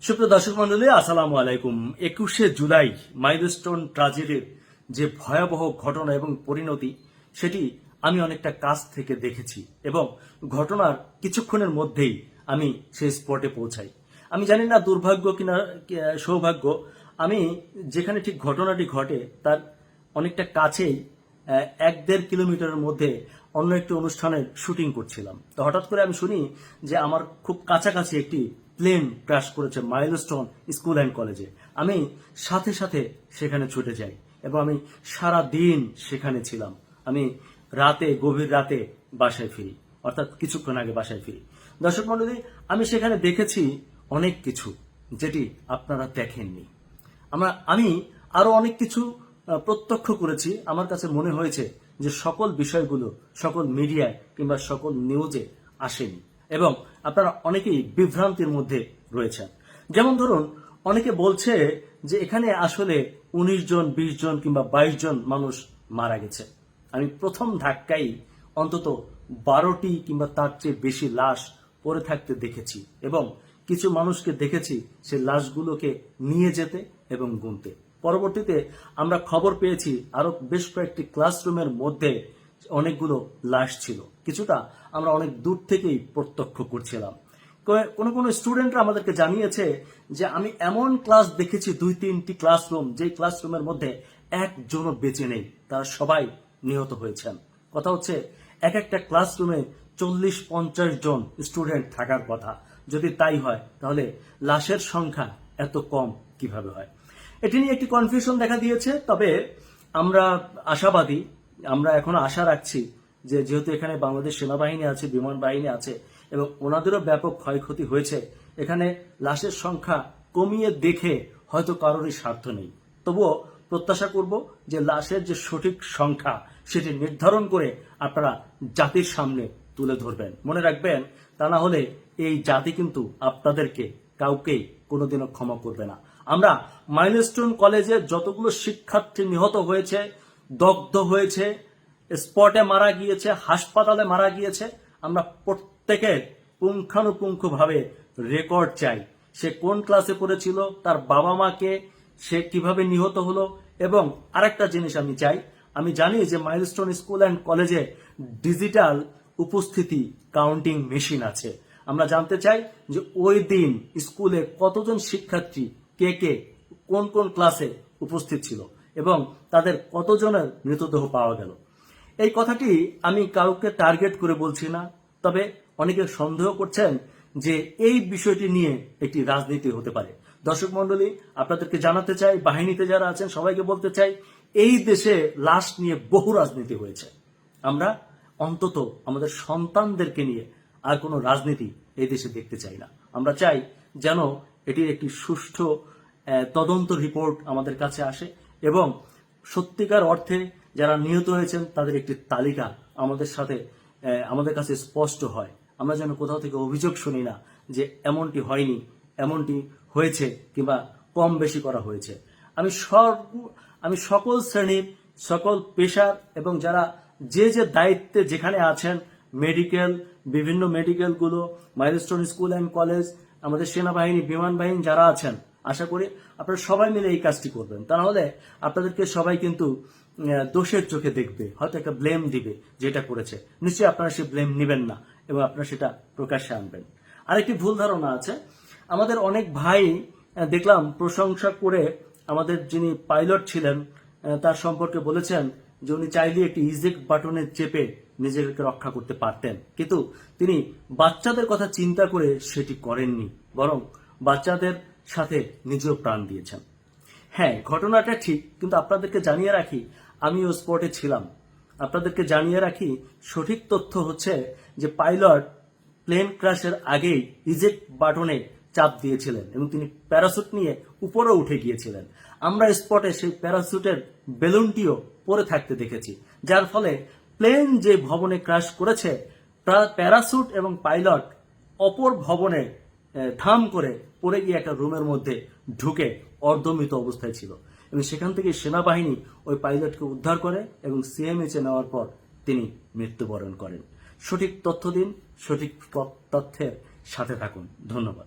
সুপ্রিয় দর্শক মন্ডলী, আসসালামু আলাইকুম। 21শে জুলাই মাইলস্টোন ট্র্যাজেডির যে ভয়াবহ ঘটনা এবং পরিণতি, সেটি আমি অনেকটা কাছ থেকে দেখেছি এবং ঘটনার কিছুক্ষণের মধ্যেই আমি সেই স্পটে পৌঁছাই। আমি জানি না দুর্ভাগ্য কিনা সৌভাগ্য, আমি যেখানে ঠিক ঘটনাটি ঘটে তার অনেকটা কাছেই 1-1.5 কিলোমিটারের মধ্যে অন্য একটি অনুষ্ঠানের শুটিং করছিলাম। তো হঠাৎ করে আমি শুনি যে আমার খুব কাছাকাছি একটি প্লেন ক্র্যাশ করেছে মাইলস্টোন স্কুল অ্যান্ড কলেজে। আমি সাথে সাথে সেখানে ছুটে যাই এবং আমি সারা দিন সেখানে ছিলাম। আমি গভীর রাতে বাসায় ফিরি, অর্থাৎ কিছুক্ষণ আগে বাসায় ফিরি। দর্শক মণ্ডলী, আমি সেখানে দেখেছি অনেক কিছু যেটি আপনারা দেখেননি। আমি আরো অনেক কিছু প্রত্যক্ষ করেছি। আমার কাছে মনে হয়েছে যে সকল বিষয়গুলো সকল মিডিয়ায় কিংবা সকল নিউজে আসেনি এবং আপনারা অনেকেই বিভ্রান্তির মধ্যে রয়েছেন। যেমন ধরুন, অনেকে বলছে যে এখানে আসলে 19 জন, 20 জন কিংবা 22 জন মানুষ মারা গেছে। আমি প্রথম ধাক্কায় অন্তত 12টি কিংবা তার চেয়ে বেশি লাশ পড়ে থাকতে দেখেছি এবং কিছু মানুষকে দেখেছি সে লাশগুলোকে নিয়ে যেতে এবং গুনতে। পরবর্তীতে আমরা খবর পেয়েছি আরো বেশ কয়েকটি ক্লাসরুমের মধ্যে অনেকগুলো লাশ ছিল। কিছুটা আমরা অনেক দূর থেকেই প্রত্যক্ষ করছিলাম। কোন স্টুডেন্টরা আমাদেরকে জানিয়েছে যে আমি এমন ক্লাস দেখেছি 2-3টি ক্লাসরুম, যে ক্লাসরুমের মধ্যে একজনও বেঁচে নেই, তারা সবাই নিহত হয়েছেন। কথা হচ্ছে এক একটা ক্লাসরুমে 40-50 জন স্টুডেন্ট থাকার কথা। যদি তাই হয় তাহলে লাশের সংখ্যা এত কম কিভাবে হয়? এটি নিয়ে একটি কনফিউশন দেখা দিয়েছে। তবে আমরা আশাবাদী, আমরা এখনো আশা রাখছি যে যেহেতু এখানে বাংলাদেশ সেনাবাহিনী আছে, বিমান বাহিনী আছে এবং ওনাদেরও ব্যাপক ক্ষয়ক্ষতি হয়েছে, এখানে লাশের সংখ্যা কমিয়ে দেখে হয়তো কারোরই স্বার্থ নেই। তবুও প্রত্যাশা করব যে লাশের যে সঠিক সংখ্যা সেটি নির্ধারণ করে আপনারা জাতির সামনে তুলে ধরবেন। মনে রাখবেন, তা না হলে এই জাতি কিন্তু আপনাদেরকে কাউকেই কোনোদিনও ক্ষমা করবে না। আমরা মাইলস্টোন কলেজে যতগুলো শিক্ষার্থী নিহত হয়েছে, দগ্ধ হয়েছে, স্পটে মারা গিয়েছে, হাসপাতালে মারা গিয়েছে, আমরা প্রত্যেকের পুঙ্খানুপুঙ্খভাবে রেকর্ড চাই। সে কোন ক্লাসে পড়েছিল, তার বাবা মাকে, সে কিভাবে নিহত হলো। এবং আরেকটা জিনিস আমি চাই, আমি জানি যে মাইলস্টোন স্কুল অ্যান্ড কলেজে ডিজিটাল উপস্থিতি কাউন্টিং মেশিন আছে। আমরা জানতে চাই যে ওই দিন স্কুলে কতজন শিক্ষার্থী কে কে কোন কোন ক্লাসে উপস্থিত ছিল এবং তাদের কতজনের মৃতদেহ পাওয়া গেল। এই কথাটি আমি কাউকে টার্গেট করে বলছি না, তবে অনেকে সন্দেহ করছেন যে এই বিষয়টি নিয়ে একটি রাজনীতি হতে পারে। দর্শক মন্ডলী, আপনাদেরকে জানাতে চাই, বাহিনীতে যারা আছেন সবাইকে বলতে চাই, এই দেশে লাশ নিয়ে বহু রাজনীতি হয়েছে। আমরা অন্তত আমাদের সন্তানদেরকে নিয়ে আর কোনো রাজনীতি এই দেশে দেখতে চাই না। আমরা চাই যেন এটির একটি সুষ্ঠু তদন্ত রিপোর্ট আমাদের কাছে আসে এবং সত্যিকার অর্থে যারা নিহত হয়েছেন তাদের একটি তালিকা আমাদের কাছে স্পষ্ট হয়। আমরা যেন কোথাও থেকে অভিযোগ শুনি না যে এমনটি হয়নি, এমনটি হয়েছে কিংবা কম বেশি করা হয়েছে। আমি সকল শ্রেণীর, সকল পেশার এবং যারা যে যে দায়িত্বে যেখানে আছেন, বিভিন্ন মেডিকেলগুলো, মাইলস্টোন স্কুল অ্যান্ড কলেজ, আমাদের সেনাবাহিনী, বিমান বাহিনী যারা আছেন, আশা করি আপনারা সবাই মিলে এই কাজটি করবেন। তা নাহলে আপনাদেরকে সবাই কিন্তু দোষের চোখে দেখবে, হয়তো একটা ব্লেম দিবে যেটা করেছে। নিশ্চয়ই আপনারা সে ব্লেম নেবেন না এবং আপনারা সেটা প্রকাশ্যে আনবেন। আরেকটি ভুল ধারণা আছে, আমাদের অনেক ভাই দেখলাম প্রশংসা করে আমাদের যিনি পাইলট ছিলেন তার সম্পর্কে বলেছেন যে উনি চাইলে একটি ইজেক্ট বাটনে চেপে নিজেকে রক্ষা করতে পারতেন, কিন্তু তিনি বাচ্চাদের কথা চিন্তা করে সেটি করেননি, বরং বাচ্চাদের সাথে নিজেও প্রাণ দিয়েছেন। হ্যাঁ, ঘটনাটা ঠিক, কিন্তু আপনাদেরকে জানিয়ে রাখি আমিও স্পটে ছিলাম। আপনাদেরকে জানিয়ে রাখি সঠিক তথ্য হচ্ছে যে পাইলট প্লেন ক্র্যাশের আগেই ইজেক্ট বাটনে চাপ দিয়েছিলেন এবং তিনি প্যারাসুট নিয়ে উপরে উঠে গিয়েছিলেন। আমরা স্পটে সেই প্যারাসুটের বেলুনটিও পরে থাকতে দেখেছি, যার ফলে প্লেন যে ভবনে ক্র্যাশ করেছে প্যারাসুট এবং পাইলট অপর ভবনে ধাম করে পড়ে গিয়ে একটা রুমের মধ্যে ঢুকে অর্ধমৃত অবস্থায় ছিল এবং সেখান থেকে সেনাবাহিনী ওই পাইলটকে উদ্ধার করে এবং সিএমএইচে নেওয়ার পর তিনি মৃত্যুবরণ করেন। সঠিক তথ্য দিন, সঠিক তথ্যের সাথে থাকুন। ধন্যবাদ।